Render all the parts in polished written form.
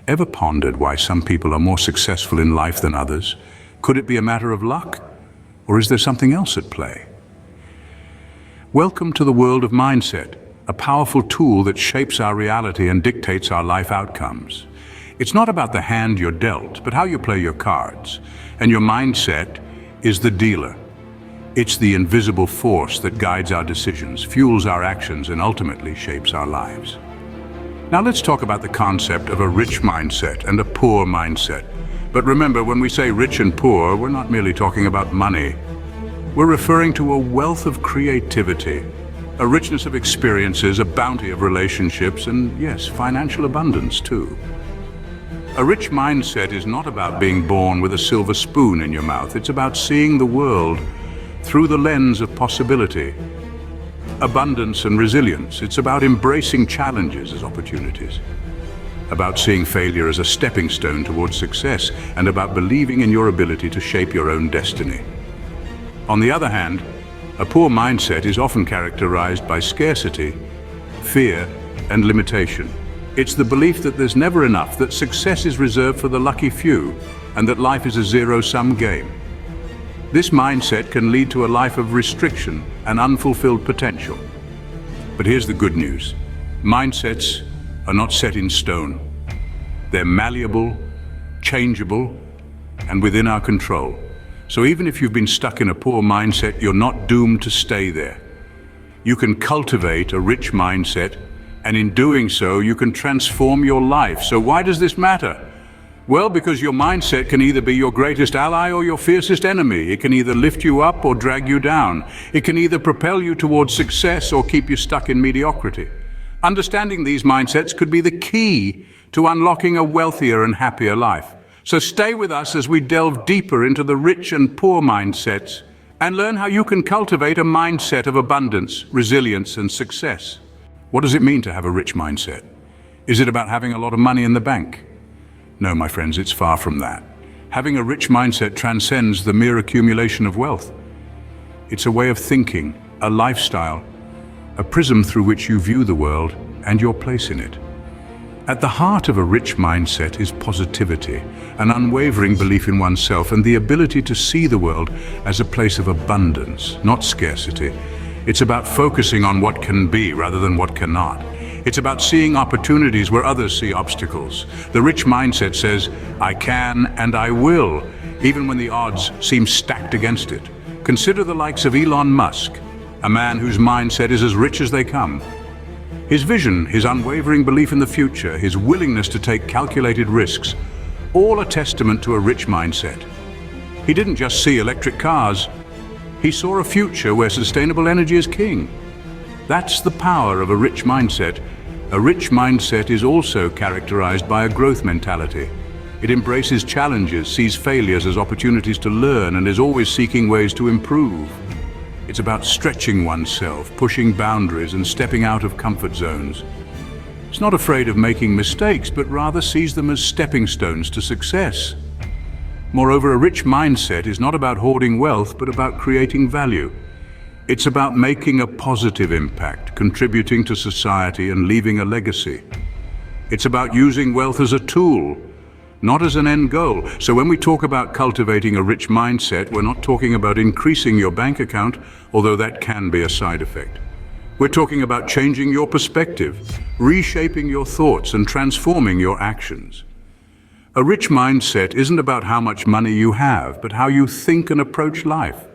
Ever pondered why some people are more successful in life than others? Could it be a matter of luck? Or is there something else at play? Welcome to the world of mindset, a powerful tool that shapes our reality and dictates our life outcomes. It's not about the hand you're dealt, but how you play your cards. And your mindset is the dealer. It's the invisible force that guides our decisions, fuels our actions, and ultimately shapes our lives. Now let's talk about the concept of a rich mindset and a poor mindset. But remember, when we say rich and poor, we're not merely talking about money. We're referring to a wealth of creativity, a richness of experiences, a bounty of relationships, and yes, financial abundance too. A rich mindset is not about being born with a silver spoon in your mouth. It's about seeing the world through the lens of possibility, abundance and resilience. It's about embracing challenges as opportunities, about seeing failure as a stepping stone towards success, and about believing in your ability to shape your own destiny. On the other hand, a poor mindset is often characterized by scarcity, fear, and limitation. It's the belief that there's never enough, that success is reserved for the lucky few, and that life is a zero-sum game. This mindset can lead to a life of restriction and unfulfilled potential. But here's the good news. Mindsets are not set in stone. They're malleable, changeable, and within our control. So even if you've been stuck in a poor mindset, you're not doomed to stay there. You can cultivate a rich mindset, and in doing so, you can transform your life. So why does this matter? Well, because your mindset can either be your greatest ally or your fiercest enemy. It can either lift you up or drag you down. It can either propel you towards success or keep you stuck in mediocrity. Understanding these mindsets could be the key to unlocking a wealthier and happier life. So stay with us as we delve deeper into the rich and poor mindsets and learn how you can cultivate a mindset of abundance, resilience, and success. What does it mean to have a rich mindset? Is it about having a lot of money in the bank? No, my friends, it's far from that. Having a rich mindset transcends the mere accumulation of wealth. It's a way of thinking, a lifestyle, a prism through which you view the world and your place in it. At the heart of a rich mindset is positivity, an unwavering belief in oneself and the ability to see the world as a place of abundance, not scarcity. It's about focusing on what can be rather than what cannot. It's about seeing opportunities where others see obstacles. The rich mindset says, I can and I will, even when the odds seem stacked against it. Consider the likes of Elon Musk, a man whose mindset is as rich as they come. His vision, his unwavering belief in the future, his willingness to take calculated risks, all a testament to a rich mindset. He didn't just see electric cars, he saw a future where sustainable energy is king. That's the power of a rich mindset. A rich mindset is also characterized by a growth mentality. It embraces challenges, sees failures as opportunities to learn, and is always seeking ways to improve. It's about stretching oneself, pushing boundaries, and stepping out of comfort zones. It's not afraid of making mistakes, but rather sees them as stepping stones to success. Moreover, a rich mindset is not about hoarding wealth, but about creating value. It's about making a positive impact, contributing to society and leaving a legacy. It's about using wealth as a tool, not as an end goal. So when we talk about cultivating a rich mindset, we're not talking about increasing your bank account, although that can be a side effect. We're talking about changing your perspective, reshaping your thoughts, and transforming your actions. A rich mindset isn't about how much money you have, but how you think and approach life.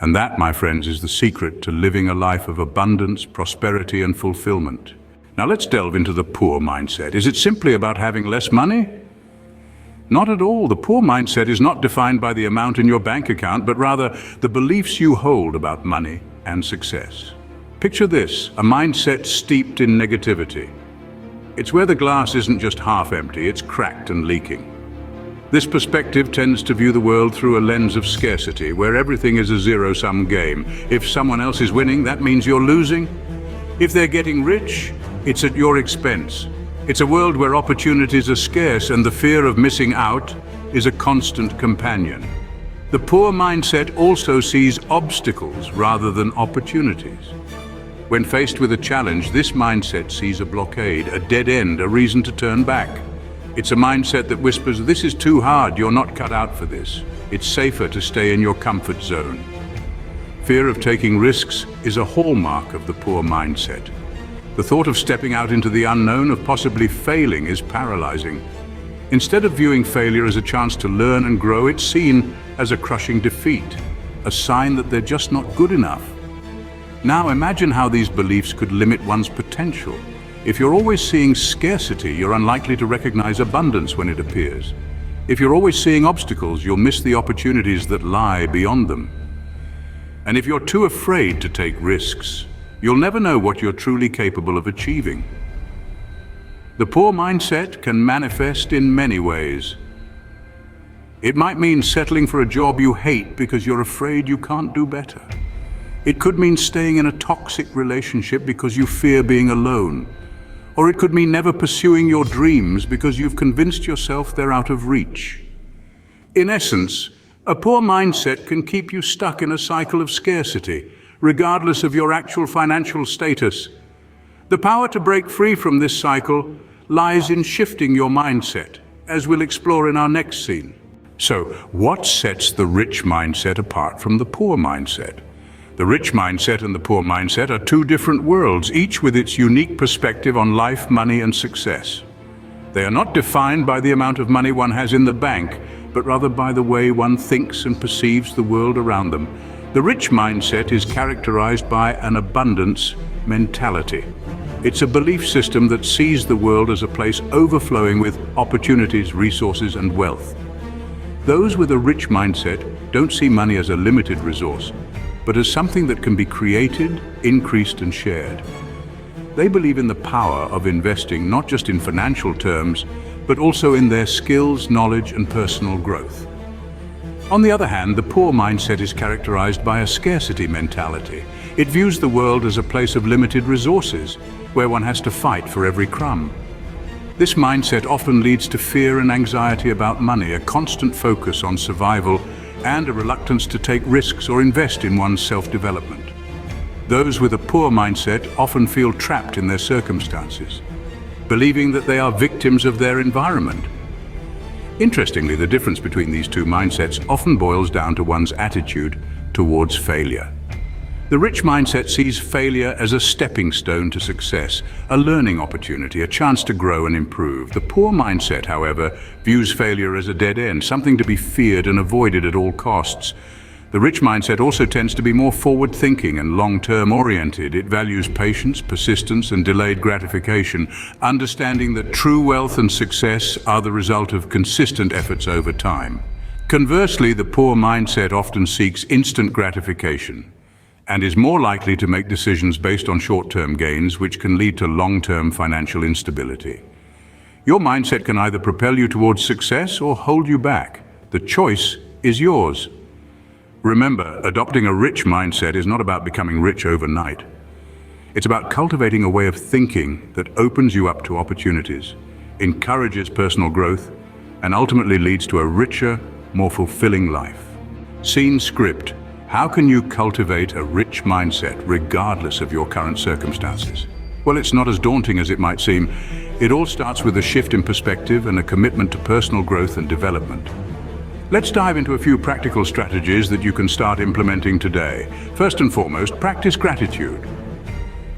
And that, my friends, is the secret to living a life of abundance, prosperity, and fulfillment. Now let's delve into the poor mindset. Is it simply about having less money? Not at all. The poor mindset is not defined by the amount in your bank account, but rather the beliefs you hold about money and success. Picture this, a mindset steeped in negativity. It's where the glass isn't just half empty, it's cracked and leaking. This perspective tends to view the world through a lens of scarcity, where everything is a zero-sum game. If someone else is winning, that means you're losing. If they're getting rich, it's at your expense. It's a world where opportunities are scarce and the fear of missing out is a constant companion. The poor mindset also sees obstacles rather than opportunities. When faced with a challenge, this mindset sees a blockade, a dead end, a reason to turn back. It's a mindset that whispers, "This is too hard, you're not cut out for this. It's safer to stay in your comfort zone." Fear of taking risks is a hallmark of the poor mindset. The thought of stepping out into the unknown, of possibly failing, is paralyzing. Instead of viewing failure as a chance to learn and grow, it's seen as a crushing defeat, a sign that they're just not good enough. Now imagine how these beliefs could limit one's potential. If you're always seeing scarcity, you're unlikely to recognize abundance when it appears. If you're always seeing obstacles, you'll miss the opportunities that lie beyond them. And if you're too afraid to take risks, you'll never know what you're truly capable of achieving. The poor mindset can manifest in many ways. It might mean settling for a job you hate because you're afraid you can't do better. It could mean staying in a toxic relationship because you fear being alone. Or it could mean never pursuing your dreams because you've convinced yourself they're out of reach. In essence, a poor mindset can keep you stuck in a cycle of scarcity, regardless of your actual financial status. The power to break free from this cycle lies in shifting your mindset, as we'll explore in our next scene. So, what sets the rich mindset apart from the poor mindset? The rich mindset and the poor mindset are two different worlds, each with its unique perspective on life, money, and success. They are not defined by the amount of money one has in the bank, but rather by the way one thinks and perceives the world around them. The rich mindset is characterized by an abundance mentality. It's a belief system that sees the world as a place overflowing with opportunities, resources, and wealth. Those with a rich mindset don't see money as a limited resource, but as something that can be created, increased, and shared. They believe in the power of investing not just in financial terms, but also in their skills, knowledge, and personal growth. On the other hand, the poor mindset is characterized by a scarcity mentality. It views the world as a place of limited resources, where one has to fight for every crumb. This mindset often leads to fear and anxiety about money, a constant focus on survival, and a reluctance to take risks or invest in one's self-development. Those with a poor mindset often feel trapped in their circumstances, believing that they are victims of their environment. Interestingly, the difference between these two mindsets often boils down to one's attitude towards failure. The rich mindset sees failure as a stepping stone to success, a learning opportunity, a chance to grow and improve. The poor mindset, however, views failure as a dead end, something to be feared and avoided at all costs. The rich mindset also tends to be more forward-thinking and long-term oriented. It values patience, persistence, and delayed gratification, understanding that true wealth and success are the result of consistent efforts over time. Conversely, the poor mindset often seeks instant gratification and is more likely to make decisions based on short-term gains, which can lead to long-term financial instability. Your mindset can either propel you towards success or hold you back. The choice is yours. Remember, adopting a rich mindset is not about becoming rich overnight. It's about cultivating a way of thinking that opens you up to opportunities, encourages personal growth, and ultimately leads to a richer, more fulfilling life. Scene script. How can you cultivate a rich mindset regardless of your current circumstances? Well, it's not as daunting as it might seem. It all starts with a shift in perspective and a commitment to personal growth and development. Let's dive into a few practical strategies that you can start implementing today. First and foremost, practice gratitude.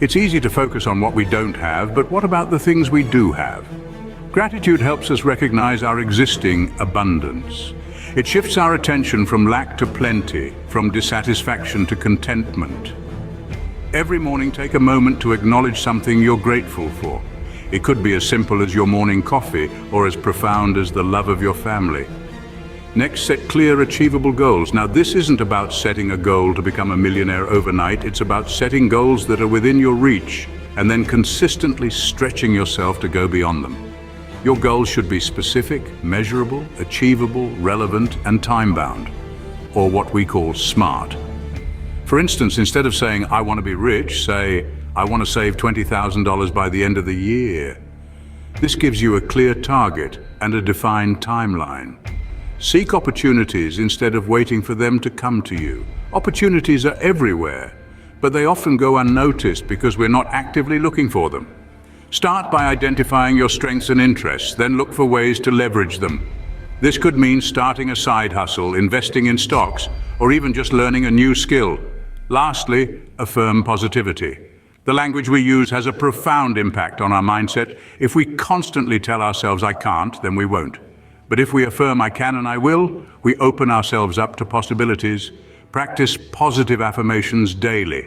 It's easy to focus on what we don't have, but what about the things we do have? Gratitude helps us recognize our existing abundance. It shifts our attention from lack to plenty, from dissatisfaction to contentment. Every morning, take a moment to acknowledge something you're grateful for. It could be as simple as your morning coffee or as profound as the love of your family. Next, set clear, achievable goals. Now, this isn't about setting a goal to become a millionaire overnight. It's about setting goals that are within your reach and then consistently stretching yourself to go beyond them. Your goals should be specific, measurable, achievable, relevant, and time-bound, or what we call SMART. For instance, instead of saying, "I want to be rich," say, "I want to save $20,000 by the end of the year." This gives you a clear target and a defined timeline. Seek opportunities instead of waiting for them to come to you. Opportunities are everywhere, but they often go unnoticed because we're not actively looking for them. Start by identifying your strengths and interests, then look for ways to leverage them. This could mean starting a side hustle, investing in stocks, or even just learning a new skill. Lastly, affirm positivity. The language we use has a profound impact on our mindset. If we constantly tell ourselves, "I can't," then we won't. But if we affirm, "I can and I will," we open ourselves up to possibilities. Practice positive affirmations daily.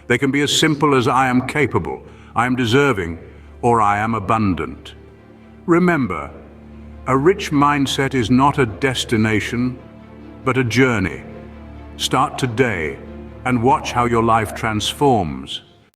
They can be as simple as "I am capable," "I am deserving," or "I am abundant." Remember, a rich mindset is not a destination, but a journey. Start today and watch how your life transforms.